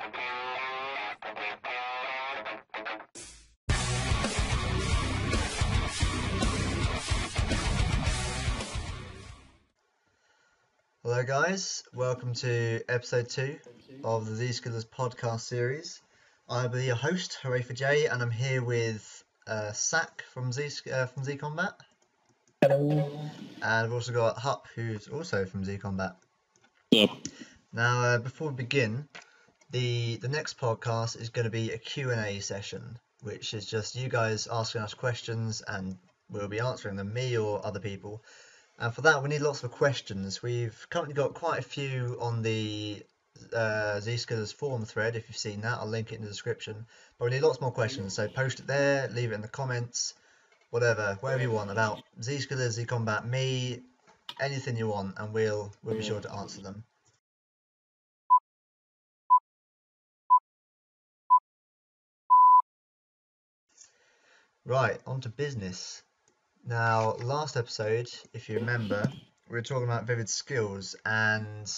Hello guys, welcome to episode 2 of the zSkillers podcast series. I'll be your host, HoorayForJay, and I'm here with Sack from zCombat. Hello. And I've also got Hup, who's also from zCombat. Yep. Now, before we begin, the next podcast is going to be a Q&A session, which is just you guys asking us questions and we'll be answering them, me or other people. And for that, we need lots of questions. We've currently got quite a few on the zSkillers forum thread. If you've seen that, I'll link it in the description. But we need lots more questions, so post it there, leave it in the comments, whatever you want about zSkillers, zCombat, me, anything you want, and we'll be sure to answer them. Right, on to business. Now, last episode, if you remember, we were talking about vivid skills, and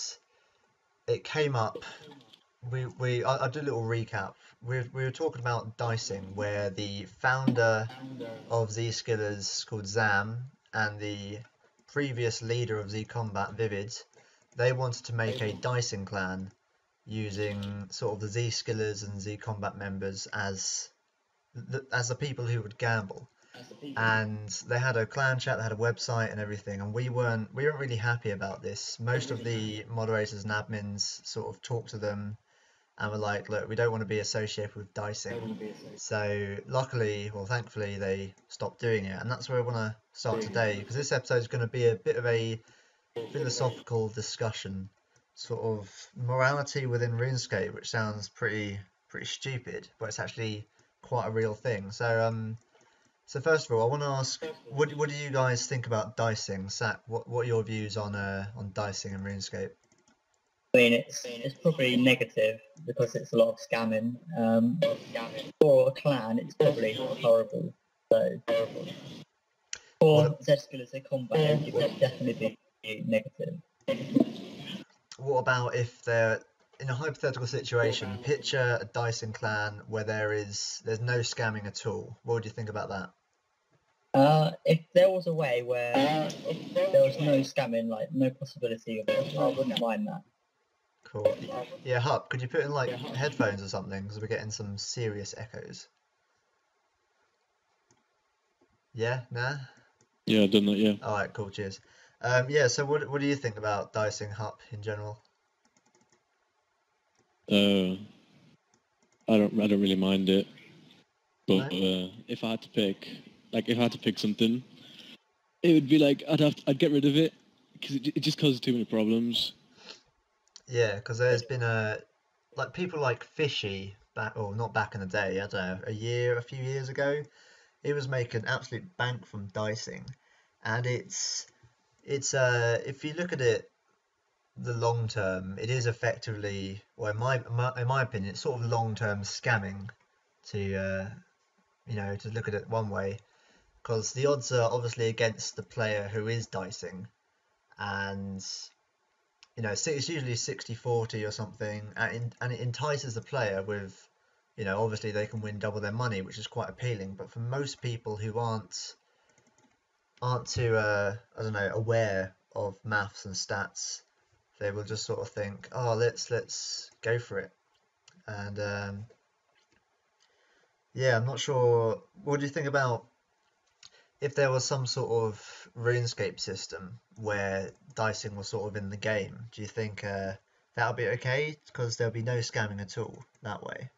it came up. I did a little recap. We were talking about dicing, where the founder of zSkillers, called Zam, and the previous leader of zCombat, Vivid, they wanted to make a dicing clan using sort of the zSkillers and zCombat members as the people who would gamble. And they had a clan chat, they had a website and everything, and we weren't really happy about this. Most of the moderators and admins sort of talked to them and were like, look, we don't want to be associated with dicing. So luckily, or thankfully, they stopped doing it, and that's where I want to start today, because this episode is going to be a bit of a philosophical discussion, sort of morality within RuneScape, which sounds pretty stupid, but it's actually quite a real thing. So first of all, I want to ask, what do you guys think about dicing? Sack, what are your views on dicing in RuneScape? I mean, it's probably negative because it's a lot of scamming. For a clan, it's probably horrible. So for zSkillers in combat, it would definitely be negative. What about if they're in a hypothetical situation? Picture a dicing clan where there's no scamming at all. What would you think about that? If there was a way where there was no scamming, like no possibility of it, I wouldn't mind that. Cool. Yeah, Hup, could you put in like headphones or something, because we're getting some serious echoes. Yeah, nah? Yeah, I've done that, yeah. Alright, cool, cheers. Yeah, so what do you think about dicing, Hup, in general? I don't really mind it, but No? if I had to pick something, it would be like I'd get rid of it because it just causes too many problems. Yeah, because there's been like people like Fishy not back in the day, I don't know, a few years ago, he was making absolute bank from dicing, and it's if you look at it the long term, it is effectively, well, in my opinion, it's sort of long term scamming to to look at it one way, because the odds are obviously against the player who is dicing, and it's usually 60-40 or something, and it entices the player with, obviously they can win double their money, which is quite appealing. But for most people who aren't too I don't know, aware of maths and stats, they will just sort of think, oh, let's go for it. And yeah, I'm not sure. What do you think about if there was some sort of RuneScape system where dicing was sort of in the game? Do you think that would be okay? Because there'll be no scamming at all that way.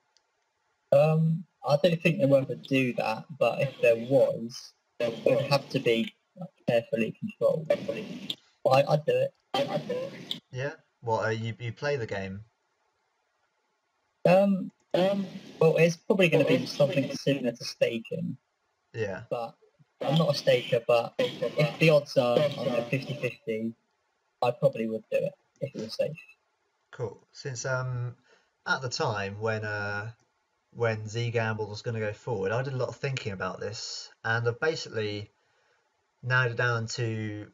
I don't think they were able to do that, but if there was, it would have to be carefully controlled. But I'd do it. Yeah. Well, you play the game. Well, it's probably going to be something similar to staking. Yeah. But I'm not a staker, but if the odds are 50-50, I probably would do it if it was safe. Cool. Since at the time when zGamble was going to go forward, I did a lot of thinking about this, and I've basically narrowed it down to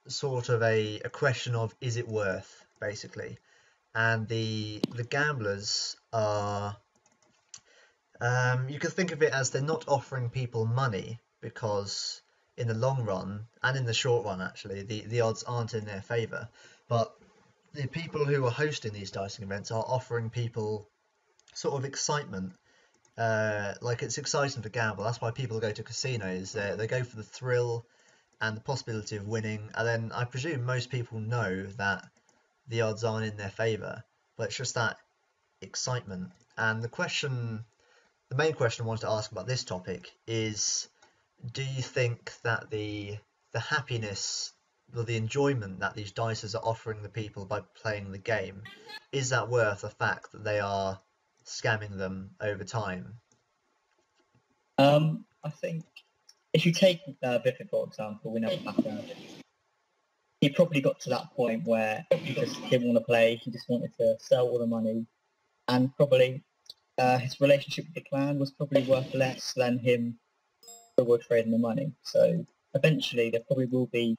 sort of a question of, is it worth, basically. And the gamblers are, you can think of it as they're not offering people money, because in the long run, and in the short run actually, the odds aren't in their favour. But the people who are hosting these dicing events are offering people sort of excitement. Like, it's exciting to gamble. That's why people go to casinos. They go for the thrill and the possibility of winning. And then I presume most people know that the odds aren't in their favour, but it's just that excitement. And the main question I wanted to ask about this topic is, do you think that the happiness or the enjoyment that these dicers are offering the people by playing the game, is that worth the fact that they are scamming them over time? I think if you take Biffett, for example, we never happened. He probably got to that point where he just didn't want to play. He just wanted to sell all the money, and probably his relationship with the clan was probably worth less than him reward trading the money. So eventually, there probably will be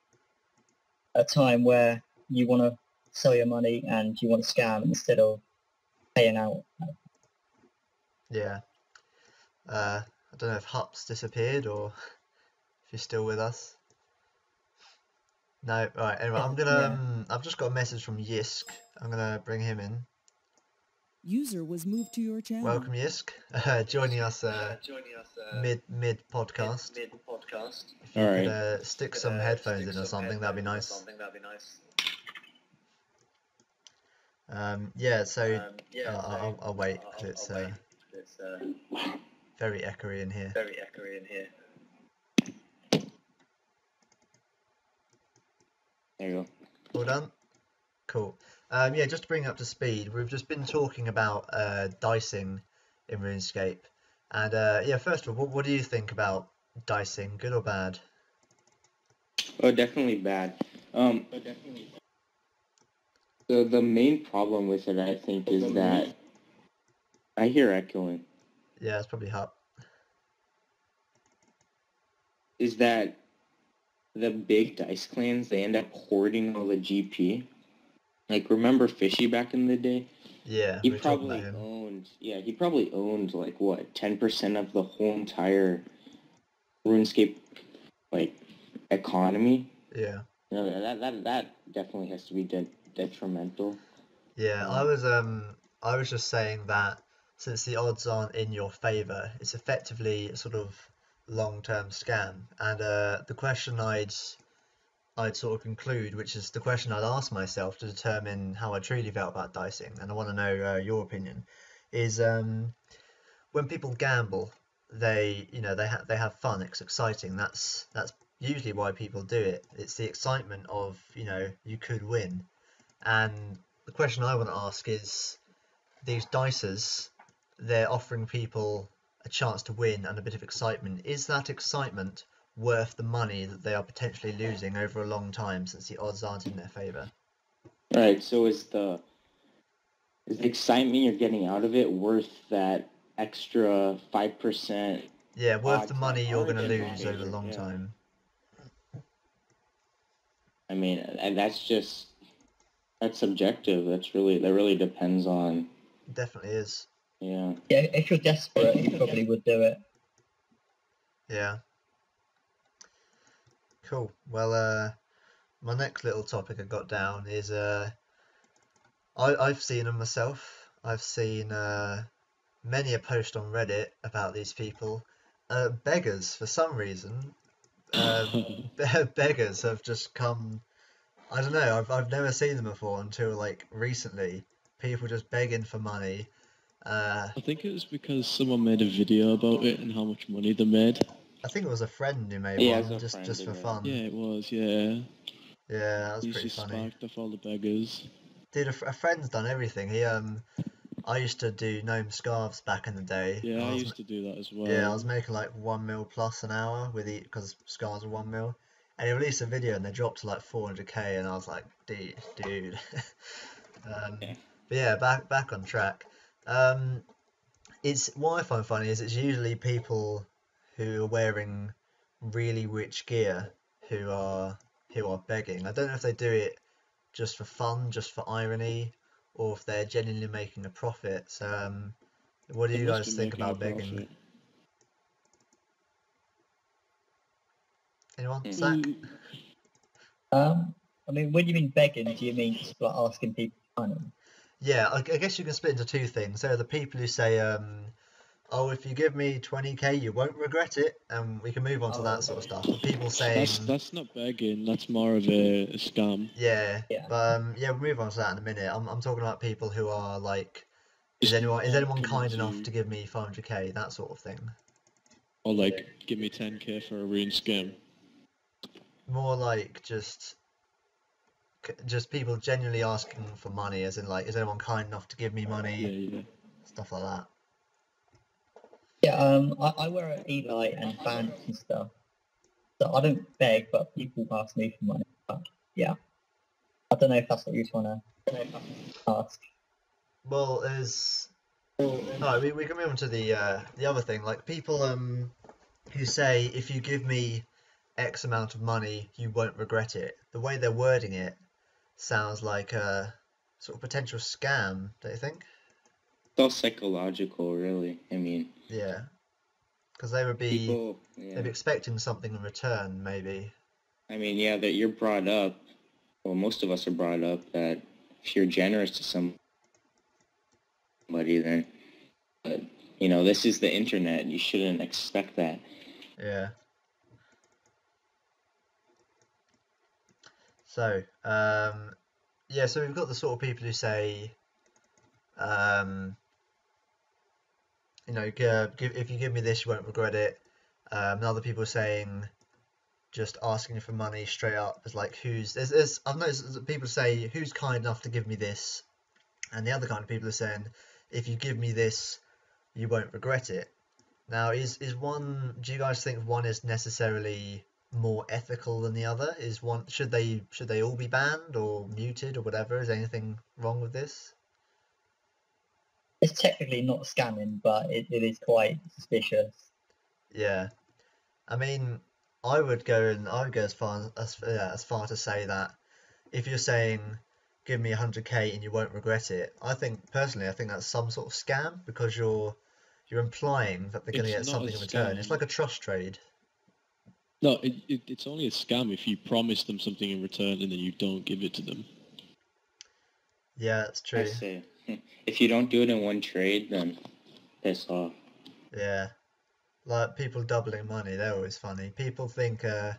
a time where you want to sell your money and you want to scam instead of paying out. Yeah. I don't know if Hup's disappeared or if you're still with us. No, right. Anyway, I'm gonna. I've just got a message from Yisk. I'm gonna bring him in. User was moved to your channel. Welcome, Yisk. Joining us mid podcast. If you could stick some headphones in or something, that'd be nice. Yeah. So I'll wait because it's very echoey in here. There you go. All done? Cool. Yeah, just to bring up to speed, we've just been talking about dicing in RuneScape. And yeah, first of all, what do you think about dicing? Good or bad? Oh, definitely bad. The main problem with it, I think, is that I hear echoing. Yeah, it's probably Hup. Is that the big dice clans, they end up hoarding all the GP. Like, remember Fishy back in the day? Yeah, He we talked probably about him. owned like what, 10% of the whole entire RuneScape like economy. Yeah. You know, that definitely has to be detrimental. Yeah, I was just saying that since the odds aren't in your favour, it's effectively a sort of long-term scam. And the question I'd sort of conclude, which is the question I'd ask myself to determine how I truly felt about dicing, and I want to know your opinion, is when people gamble, they have fun, it's exciting. That's usually why people do it. It's the excitement of, you could win. And the question I want to ask is, these dicers, they're offering people a chance to win and a bit of excitement. Is that excitement worth the money that they are potentially losing over a long time, since the odds aren't in their favour? Right, so is the excitement you're getting out of it worth that extra 5%? Yeah, worth the odds money that you're are going to in lose your over a favor, long yeah. time. I mean, and that's subjective. That really depends on. Definitely is. Yeah. Yeah, if you're desperate, you probably would do it. Yeah. Cool. Well, my next little topic I got down is I've seen them myself. I've seen many a post on Reddit about these people. Beggars, for some reason. Beggars have just come. I don't know. I've never seen them before until like recently. People just begging for money. I think it was because someone made a video about it and how much money they made. I think it was a friend who made Yeah, one it was a just friend for who made fun. Yeah, it was, yeah. Yeah, that was He's pretty just funny. sparked off all the beggars. Dude, a friend's done everything. I used to do gnome scarves back in the day. Yeah, I used to do that as well. Yeah, I was making like 1 mil plus an hour with it because scarves are 1 mil. And he released a video and they dropped to like 400k, and I was like, dude. Yeah. But yeah, back on track. It's what I find funny is it's usually people who are wearing really rich gear who are begging. I don't know if they do it just for fun, just for irony, or if they're genuinely making a profit. So what do They you must guys be think making a about begging? profit. Anyone? Zach? I mean, when you mean begging, do you mean just like asking people for money? Yeah, I guess you can split into two things. There are the people who say, oh, if you give me 20k, you won't regret it, and we can move on to that sort of stuff. But people saying, That's not begging. That's more of a scam. yeah, Yeah. but yeah, we'll move on to that in a minute. I'm talking about people who are like, is Just anyone coming kind enough to- to give me 500k, that sort of thing. Or like, give me 10k for a ruined scam. More like just people genuinely asking for money, as in like, is anyone kind enough to give me money, Yeah. stuff like that. Yeah, I wear an Eli and Bandits and stuff. So I don't beg, but people ask me for money. But yeah. I don't know if that's what you want to ask. Well, there's no, we can move on to the other thing, like people who say if you give me X amount of money, you won't regret it. The way they're wording it sounds like a sort of potential scam, don't you think? It's all psychological, really. I mean, Yeah, because they would be people, they'd be expecting something in return, maybe. I mean, yeah, that you're brought up, well, most of us are brought up that if you're generous to somebody, then, you know, this is the internet. You shouldn't expect that. Yeah. So, yeah, so we've got the sort of people who say, you know, if you give me this, you won't regret it. And other people saying, just asking for money straight up is like, I've noticed that people say, who's kind enough to give me this? And the other kind of people are saying, if you give me this, you won't regret it. Now, do you guys think one is necessarily more ethical than the other? Should they all be banned or muted or whatever? Is anything wrong with this? It's technically not scamming, but it is quite suspicious. Yeah. I mean, I would go as far to say that if you're saying give me 100k and you won't regret it, I think that's some sort of scam, because you're implying that they're going to It's get not a something in return. It's scam. like a trust trade. No, it's only a scam if you promise them something in return and then you don't give it to them. Yeah, that's I true. say, if you don't do it in one trade, then piss off. Yeah, like people doubling money, they're always funny. People think they're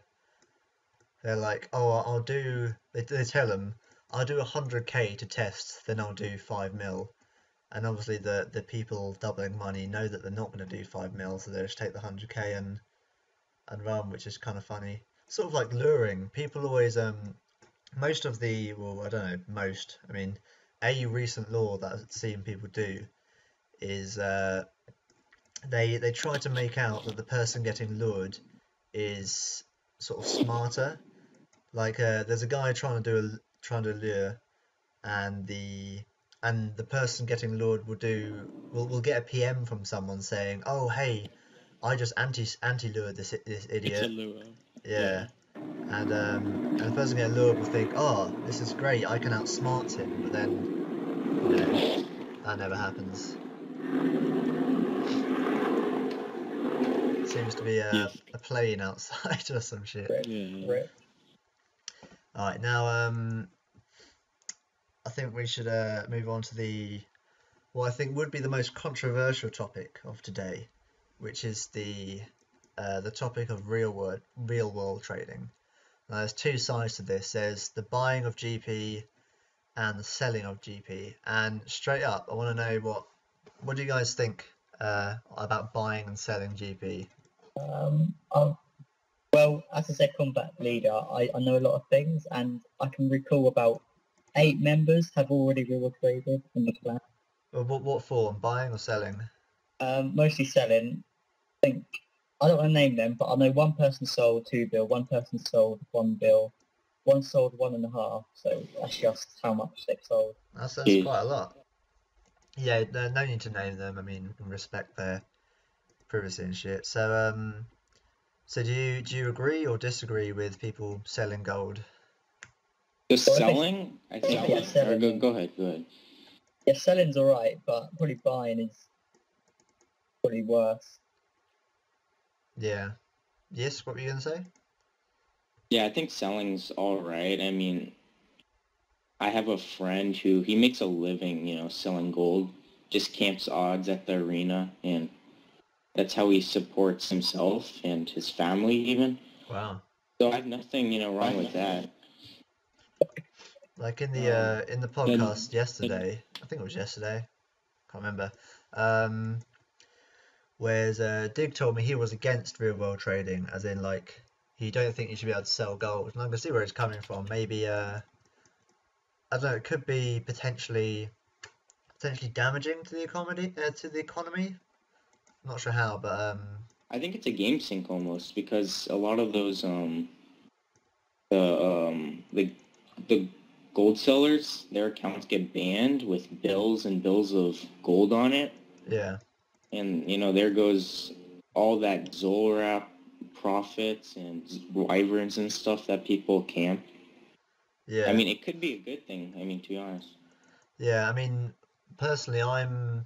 like, oh, they tell them, I'll do 100k to test, then I'll do 5 mil. And obviously the people doubling money know that they're not going to do 5 mil, so they just take the 100k and run, which is kind of funny. Sort of like luring. People always, most of the, well, I don't know, most, I mean, a recent law that I've seen people do is they try to make out that the person getting lured is sort of smarter. Like there's a guy trying to lure, and the person getting lured will get a PM from someone saying, "Oh, hey, I just anti lured this It's a idiot." lure. Yeah. And the person getting lured will think, "Oh, this is great, I can outsmart him," but then, you know, that never happens. Seems to be a plane outside or some shit. Yeah. Alright, now I think we should move on to what I think would be the most controversial topic of today, which is the topic of real world trading. Now, there's two sides to this. There's the buying of GP and the selling of GP. And straight up, I want to know what do you guys think about buying and selling GP? Well, as a combat leader, I know a lot of things, and I can recall about 8 members have already reward traded in the clan. Well, what form, buying or selling? Mostly selling. I think I don't want to name them, but I know one person sold 2 bill, one person sold 1 bill, one sold 1.5. So that's just how much they've sold. That's quite a lot. Yeah, no need to name them. I mean, respect their privacy and shit. So so do you agree or disagree with people selling gold? The selling, I think. Yeah, selling. Go ahead. Yeah, selling's alright, but probably buying is probably worse. Yeah. Yes, what were you gonna say? Yeah, I think selling's all right. I mean, I have a friend who he makes a living, selling gold. Just camps odds at the arena, and that's how he supports himself and his family even. Wow. So I have nothing, wrong with that. Like in the Then- podcast yesterday, I think it was yesterday, can't remember. Whereas Dig told me he was against real world trading, as in like he don't think you should be able to sell gold. And I can see where it's coming from. Maybe I don't know. It could be potentially damaging to the economy. I'm not sure how, but I think it's a game sink almost because a lot of those the gold sellers, their accounts get banned with bills and bills of gold on it. yeah, And, there goes all that Zolrap profits and wyverns and stuff that people camp. yeah. I mean, it could be a good thing, to be honest. Yeah, I mean, personally, I've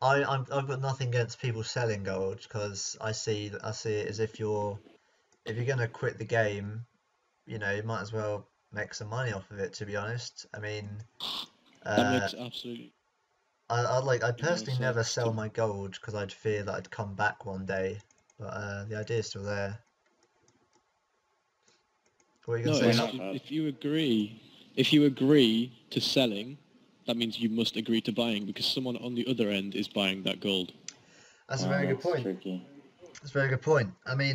got nothing against people selling gold because I see it as if you're gonna quit the game, you might as well make some money off of it. To be honest, I mean, That makes absolutely I'd no personally never sense. sell my gold because I'd fear that I'd come back one day, but the idea is still there. What are you No, gonna Why say? not? if you agree to selling, that means you must agree to buying because someone on the other end is buying that gold. That's a very good That's point. tricky. That's a very good point. I mean,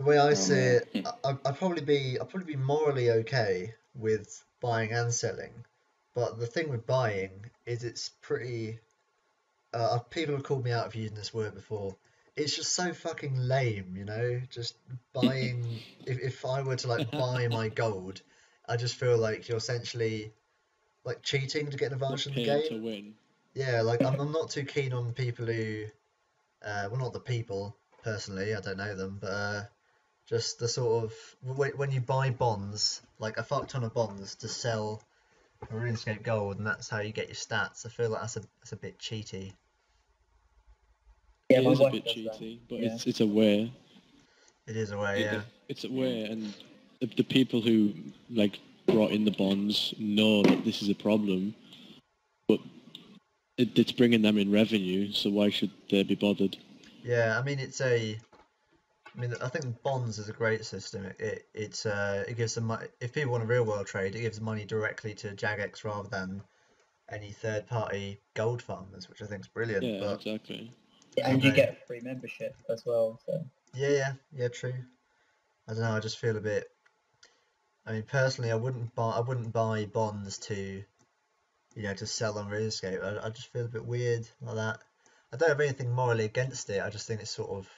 the way I Oh, see man. it, I'd probably be morally okay with buying and selling, but the thing with buying is it's pretty. People have called me out for using this word before. It's just so fucking lame, Just buying. If I were to like buy my gold, I just feel like you're essentially like cheating to get an advantage in the Paying to game. win. Yeah, like I'm not too keen on people who, well, not the people personally. I don't know them, but just the sort of when you buy bonds, like a fuck ton of bonds to sell for RuneScape gold, and that's how you get your stats. I feel like that's a bit cheaty. Yeah, It my is a wife bit does that. cheaty, but Yeah. it's aware. It is a way, yeah. It's aware, and the people who like brought in the bonds know that this is a problem, but it's bringing them in revenue. So why should they be bothered? Yeah, I mean I think bonds is a great system. It gives them if people want a real world trade, it gives money directly to Jagex rather than any third party gold farmers, which I think is brilliant. Yeah, But exactly. Yeah, I and don't you know. get free membership as well. So Yeah, true. I don't know. I just feel a bit. I mean, personally, I wouldn't buy bonds to, to sell on RuneScape. I just feel a bit weird like that. I don't have anything morally against it. I just think it's sort of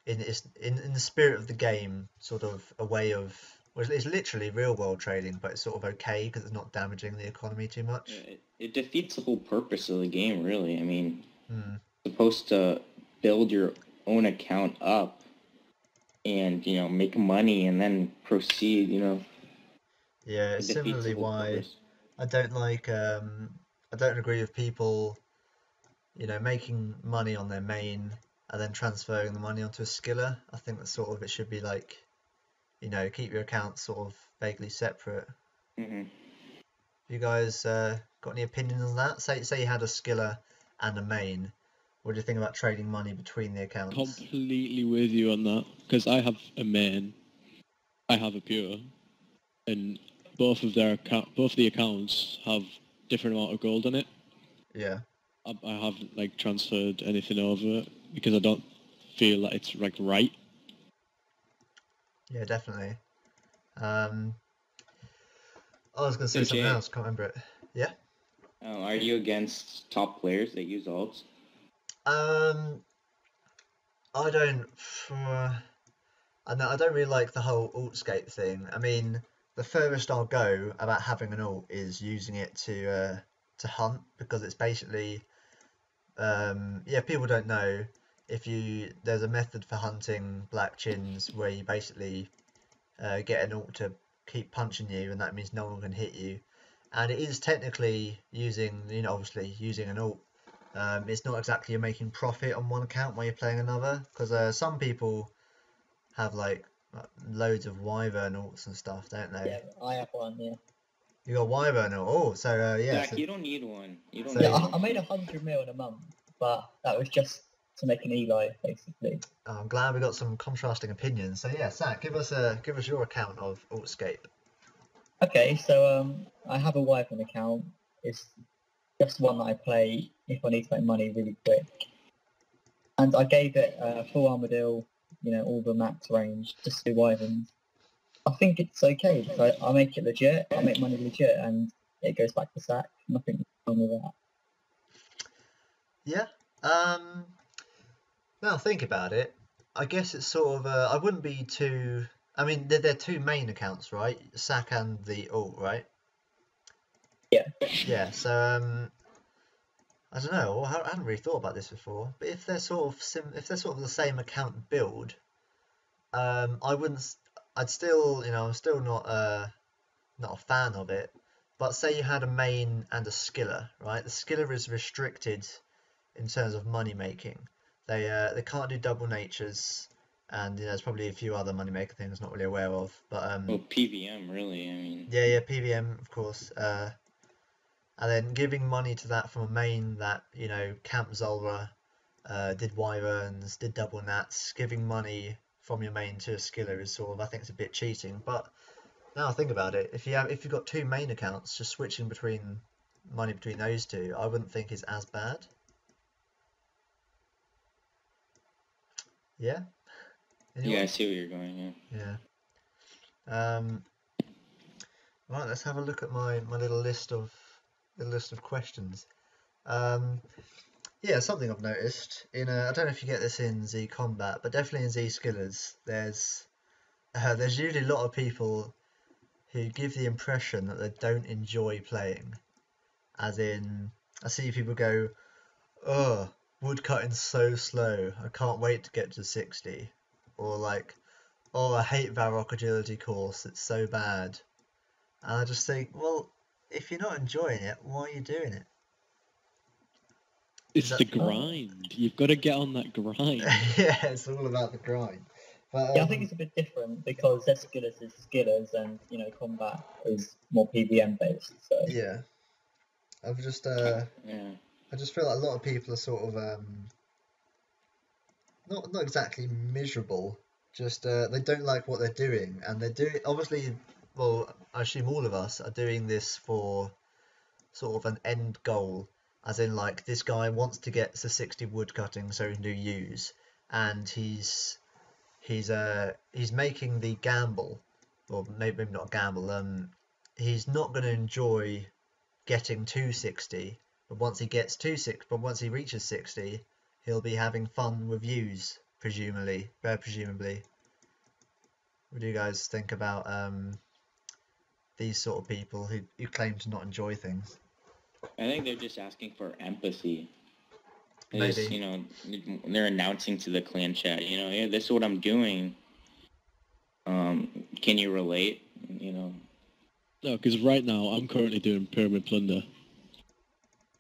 in the spirit of the game, sort of a way of. Well, it's literally real world trading, but it's sort of okay because it's not damaging the economy too much. It defeats the whole purpose of the game, really. I mean, Hmm. supposed to build your own account up and, make money and then proceed, Yeah, it it's defeats the similarly whole why purpose. I don't like. I don't agree with people, making money on their main and then transferring the money onto a skiller. I think that sort of it should be like, keep your accounts sort of vaguely separate. Hmm. You guys got any opinions on that? Say you had a skiller and a main. What do you think about trading money between the accounts? Completely with you on that because I have a main, I have a pure, and both of the accounts have different amount of gold on it. Yeah. I haven't like transferred anything over because I don't feel that it's like right. Yeah, definitely. I was gonna say So, something Jay, else. Can't remember it. Yeah. are you against top players that use alts? Um, I don't. I don't really like the whole altscape thing. I mean, the furthest I'll go about having an alt is using it to hunt because it's basically yeah, people don't know there's a method for hunting black chins where you basically get an alt to keep punching you, and that means no one can hit you. and it is technically using, obviously using an alt. It's not exactly you're making profit on one account while you're playing another, because some people have like loads of Wyvern alts and stuff, don't they? Yeah, I have one. Yeah. You got Wyvern alt. Oh, so yeah. Zach, you don't need one. You don't So- need Yeah, one. I made 100 mil in a month, but that was just to make an Eli, basically. I'm glad we got some contrasting opinions. So yeah, Zach, give us your account of Altscape. Okay, so I have a Wyvern account. It's just one that I play if I need to make money really quick. And I gave it full Armadillo, all the max range, just to do Wyverns. I think it's okay because I make it legit, I make money legit, and it goes back to sack. Nothing wrong with that. Yeah. Now think about it. I guess it's sort of. I wouldn't be too. I mean, they're two main accounts, right? Sack and the alt, right? Yeah. Yeah. So I don't know. I hadn't really thought about this before. But if they're sort of the same account build, I wouldn't. I'd still, I'm still not a fan of it. But say you had a main and a skiller, right? The skiller is restricted in terms of money making. They can't do double natures, and there's probably a few other money maker things I'm not really aware of. But Well, PVM, really. I mean. yeah, PVM, of course. And then giving money to that from a main that Camp Zulra did Wyverns, did double nats. Giving money from your main to a skiller is sort of, I think it's a bit cheating. But now I think about it, if you've got two main accounts, just switching money between those two, I wouldn't think is as bad. Yeah. Anyone? Yeah, I see where you're going. Yeah. Yeah. Right, let's have a look at my little list of questions. Yeah, something I've noticed I don't know if you get this in Z Combat, but definitely in zSkillers, there's usually a lot of people who give the impression that they don't enjoy playing. As in, I see people go, "Oh, woodcutting's so slow. I can't wait to get to 60," or like, "Oh, I hate Varrock Agility course. It's so bad." And I just think, well, if you're not enjoying it, why are you doing it? It's the grind. You've got to get on that grind. Yeah, it's all about the grind. But, Yeah, I think it's a bit different because zSkillers is skillers and, combat is more PVM based. So yeah, I've just Yeah. I just feel like a lot of people are sort of not exactly miserable, just they don't like what they're doing, and they're doing, obviously, well, I assume all of us are doing this for sort of an end goal, as in like this guy wants to get to 60 woodcutting so he can do use, and he's making the gamble, or maybe not gamble, he's not going to enjoy getting to 60, but once he reaches 60, he'll be having fun with views, presumably. What do you guys think about these sort of people who claim to not enjoy things? I think they're just asking for empathy. Maybe. They're announcing to the clan chat, "Hey, this is what I'm doing. Can you relate?" No, because right now I'm currently doing Pyramid Plunder.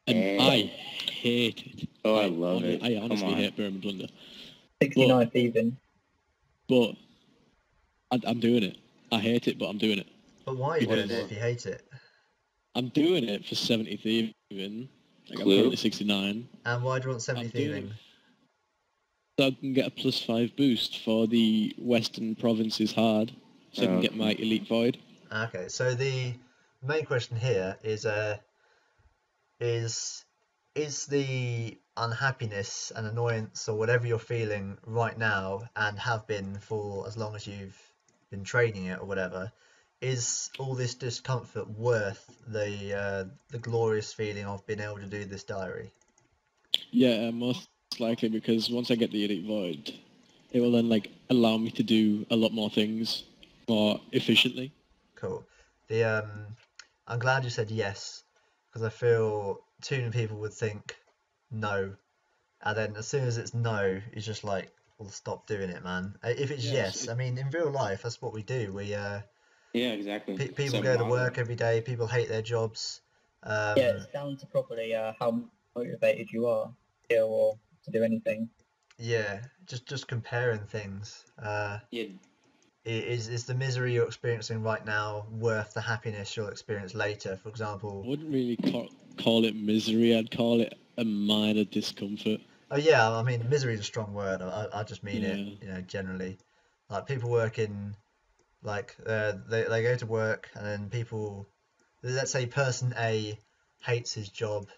And I hate it. Oh, I love it. I honestly hate Pyramid Plunder. 69th even. But I'm doing it. I hate it, but I'm doing it. But why are you doing it if you hate it? I'm doing it for 70 thieving. Like I'm Clue? currently 69. And why do you want 70 I'm doing thieving? So I can get a +5 boost for the Western provinces hard. So I can get my Elite Void. Okay, so the main question here is the unhappiness and annoyance or whatever you're feeling right now and have been for as long as you've been training it or whatever, is all this discomfort worth the glorious feeling of being able to do this diary? Yeah, most likely, because once I get the Elite Void, it will then allow me to do a lot more things more efficiently. Cool. I'm glad you said yes, because I feel too many people would think no, and then as soon as it's no, it's just like, well, stop doing it, man. If it's yes, I mean, in real life, that's what we do. Yeah, exactly. People go to work every day. People hate their jobs. Yeah, it's down to probably how motivated you are to deal or to do anything. Yeah, just comparing things. Yeah. Is the misery you're experiencing right now worth the happiness you'll experience later? For example. I wouldn't really call it misery. I'd call it a minor discomfort. Oh yeah, I mean misery is a strong word. I just mean Yeah. it, you know, generally. Like people working, like they go to work and then people, let's say person A hates his job,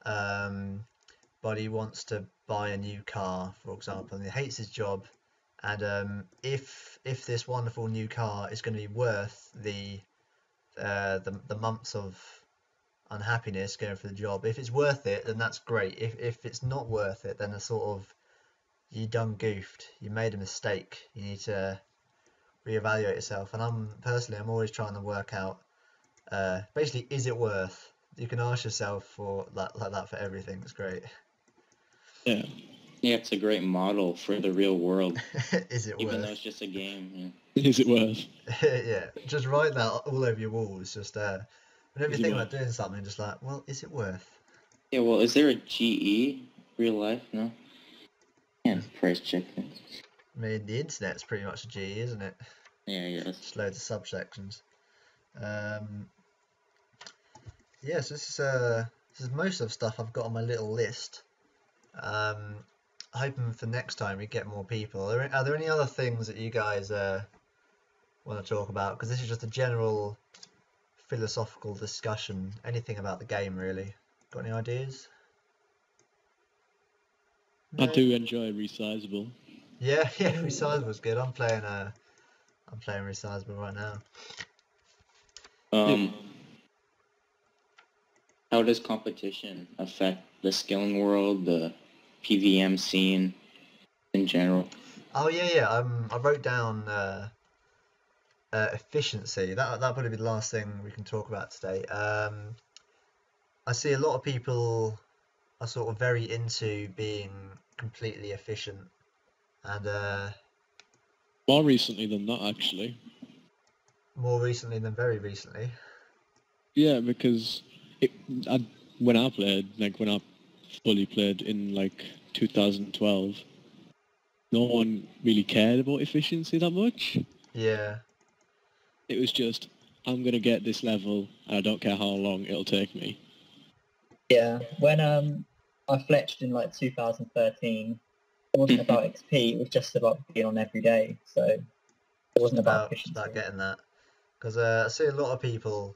but he wants to buy a new car, for example, and he hates his job, and if this wonderful new car is going to be worth the months of unhappiness going for the job, if it's worth it, then that's great. If it's not worth it, then it's sort of, you done goofed, you made a mistake, you need to reevaluate yourself. And I'm always trying to work out, basically, is it worth? You can ask yourself for that, like that, for everything. It's great. Yeah. Yeah, it's a great model for the real world. Is it Even worth? though it's just a game. Yeah. Is it worth? Yeah, just write that all over your walls. Just whenever you Is it think worth? about doing something, just like, well, is it worth? Yeah, well, is there a GE real life? No? Yeah, price check. I mean, the internet's pretty much a G, isn't it? Yeah, yes. Just loads of subsections. Yes, this is most of the stuff I've got on my little list. Hoping for next time we get more people. Are there any other things that you guys want to talk about? Because this is just a general philosophical discussion. Anything about the game, really? Got any ideas? I No? do enjoy Resizable. Yeah, Resizable's good. I'm playing Resizable right now. How does competition affect the skilling world, the PVM scene in general? Oh yeah. I wrote down efficiency. That'll probably be the last thing we can talk about today. I see a lot of people are sort of very into being completely efficient, and More recently than that, actually. more recently than very recently. Yeah, because when I fully played in like 2012, no one really cared about efficiency that much. Yeah. It was just, I'm going to get this level, and I don't care how long it'll take me. Yeah, when I fletched in like 2013, it wasn't about XP, it was just about being on every day, so it wasn't about efficiency. It's about getting that. Because I see a lot of people,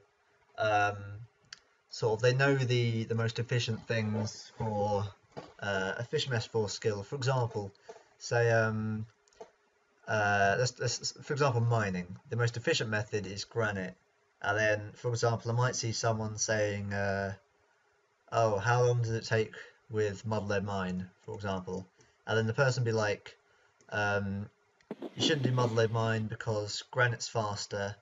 sort of, they know the most efficient things for efficient S4 skill. For example, say let's for example mining. The most efficient method is granite, and then for example I might see someone saying, oh, how long does it take with mud lead mine, for example, and then the person be like, you shouldn't do mud lead mine because granite's faster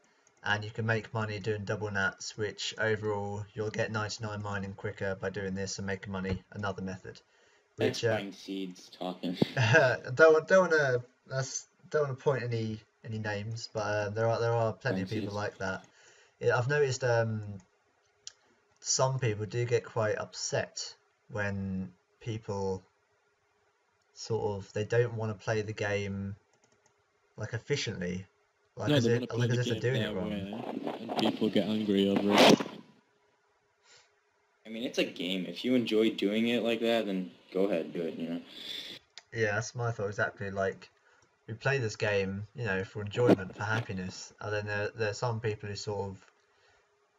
and you can make money doing double nats, which overall you'll get 99 mining quicker by doing this and making money another method. Which buying seeds talking. don't want to point any names, but there are plenty of people like that. I've noticed some people do get quite upset when people sort of, they don't want to play the game like efficiently, like as if they're doing it wrong. And people get angry over it. I mean, it's a game. If you enjoy doing it like that, then go ahead, do it, you know? Yeah, that's my thought exactly. Like, we play this game, you know, for enjoyment, for happiness, and then there's some people who sort of,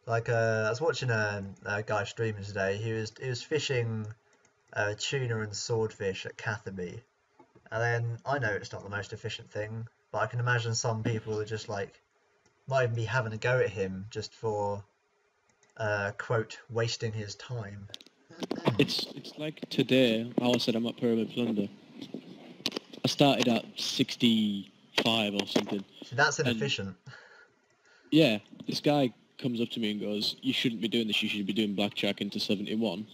like, I was watching a guy streaming today. He was fishing tuna and swordfish at Catherby, and then I know it's not the most efficient thing, but I can imagine some people are just like, might even be having a go at him just for quote, wasting his time. It's like today, how I said I'm at Pyramid Plunder. I started at 65 or something. So that's inefficient. Yeah, this guy comes up to me and goes, you shouldn't be doing this, you should be doing blackjacking to 71.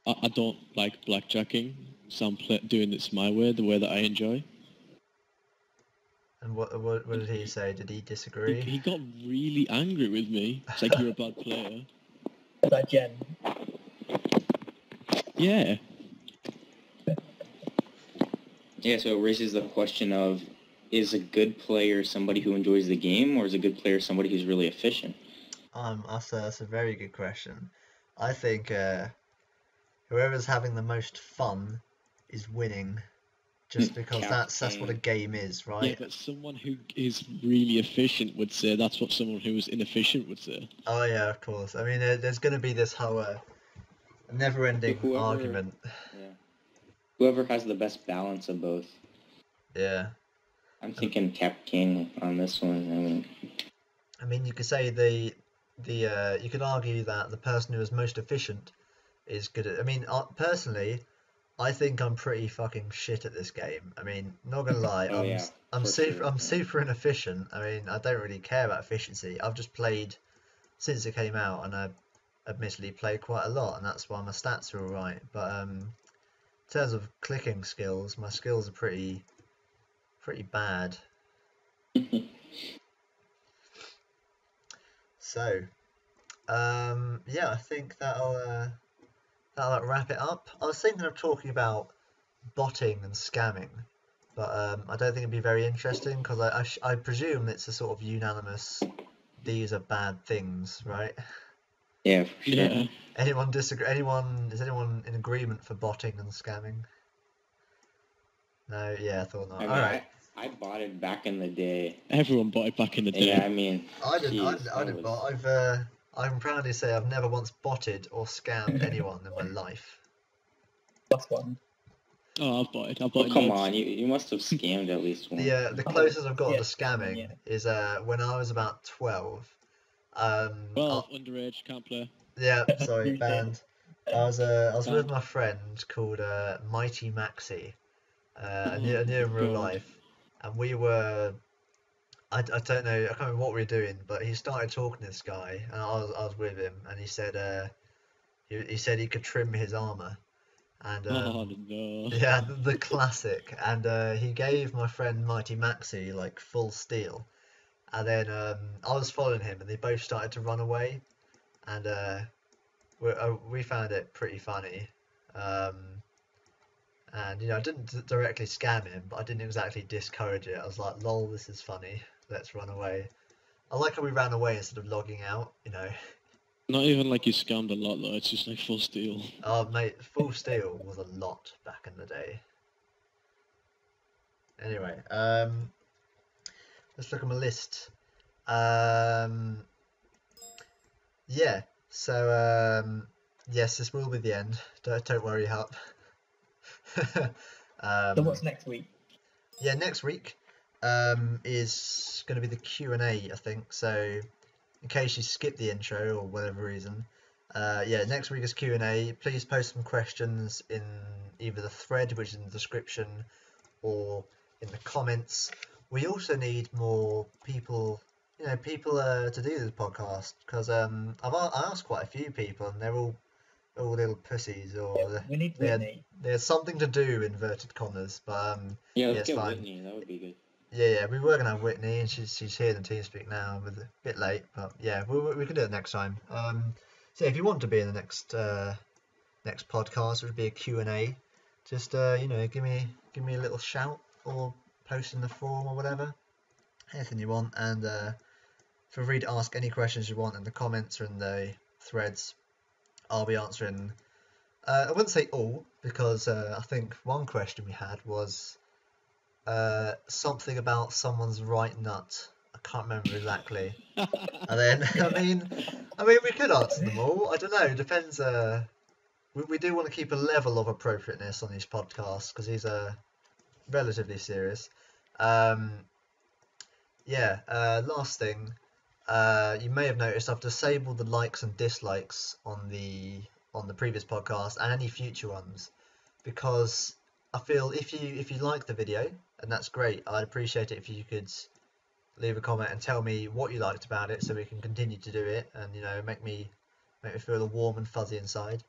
I don't like blackjacking, so I'm doing this my way, the way that I enjoy. And what did he say? Did he disagree? He got really angry with me. It's like, you're a bad player. Is that Jen? Yeah. Yeah, so it raises the question of, is a good player somebody who enjoys the game, or is a good player somebody who's really efficient? That's a very good question. I think whoever's having the most fun is winning, just because that's what a game is, right? Yeah, but someone who is really efficient would say that's what someone who is inefficient would say. Oh yeah, of course. I mean, there's going to be this whole never-ending argument. Yeah. Whoever has the best balance of both. Yeah. I'm thinking Cap King on this one. I mean, you could say you could argue that the person who is most efficient is good at. I mean, personally, I think I'm pretty fucking shit at this game. I mean, not gonna lie, I'm super inefficient. I mean, I don't really care about efficiency. I've just played since it came out, and I admittedly played quite a lot, and that's why my stats are alright. But in terms of clicking skills, my skills are pretty bad. So, yeah, I think that'll wrap it up. I was thinking of talking about botting and scamming, but I don't think it'd be very interesting because I presume it's a sort of unanimous, these are bad things, right? Yeah, for sure. Yeah. Anyone disagree? Is anyone in agreement for botting and scamming? No, yeah, I thought not. I mean, All right. I bought it back in the day. Everyone bought it back in the day. Yeah, I mean, I didn't bot. I can proudly say I've never once botted or scammed anyone in my life. Last one. Oh, I've bought it. Come on, you must have scammed at least once. The closest I've got Yeah, to scamming yeah. is when I was about 12. 12, underage, can't play. Yeah, sorry, You did. banned. I was with my friend called Mighty Maxi. I knew him in real God. life, and we were. I don't know. I can't remember what we were doing, but he started talking to this guy, and I was with him, and he said he said he could trim his armor, and Oh, no. yeah, the classic. And he gave my friend Mighty Maxi like full steel, and then I was following him, and they both started to run away, and we found it pretty funny. And I didn't directly scam him, but I didn't exactly discourage it. I was like, "Lol, this is funny. Let's run away." I like how we ran away instead of logging out. Not even like you scammed a lot, though. It's just like full steal. Oh mate, full steel was a lot back in the day. Anyway, let's look at my list. Yeah. So yes, this will be the end. Don't worry, Hup. So what's next week? Yeah, next week is going to be the Q&A, I think. So in case you skip the intro or whatever reason, yeah, next week is Q&A. Please post some questions in either the thread, which is in the description, or in the comments. We also need more people, people to do this podcast, because I asked quite a few people, and they're all little pussies, or We need Whitney. there's something to do, inverted commas, but Yeah, let's it's get fine. Whitney. That would be good. Yeah, we were gonna have Whitney, and she's here in TeamSpeak now, with a bit late, but yeah, we can do it next time. So if you want to be in the next podcast, it would be a Q&A. Just give me a little shout, or post in the forum or whatever, anything you want, and feel free to ask any questions you want in the comments or in the threads. I'll be answering. I wouldn't say all, because I think one question we had was something about someone's right nut. I can't remember exactly. And then I mean we could answer them all. I don't know. It depends. We do want to keep a level of appropriateness on these podcasts, because these are relatively serious. Yeah. Last thing. You may have noticed I've disabled the likes and dislikes on the previous podcast and any future ones, because I feel if you like the video, and that's great, I'd appreciate it if you could leave a comment and tell me what you liked about it, so we can continue to do it, and make me feel warm and fuzzy inside.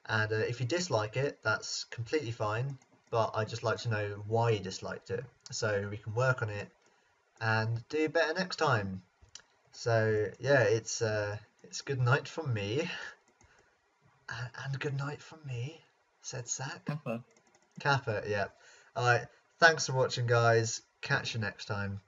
And if you dislike it, that's completely fine, but I'd just like to know why you disliked it, so we can work on it and do better next time. So yeah, it's good night from me, and good night from me, said Zach. Kappa. Kappa, yeah. Alright, thanks for watching, guys. Catch you next time.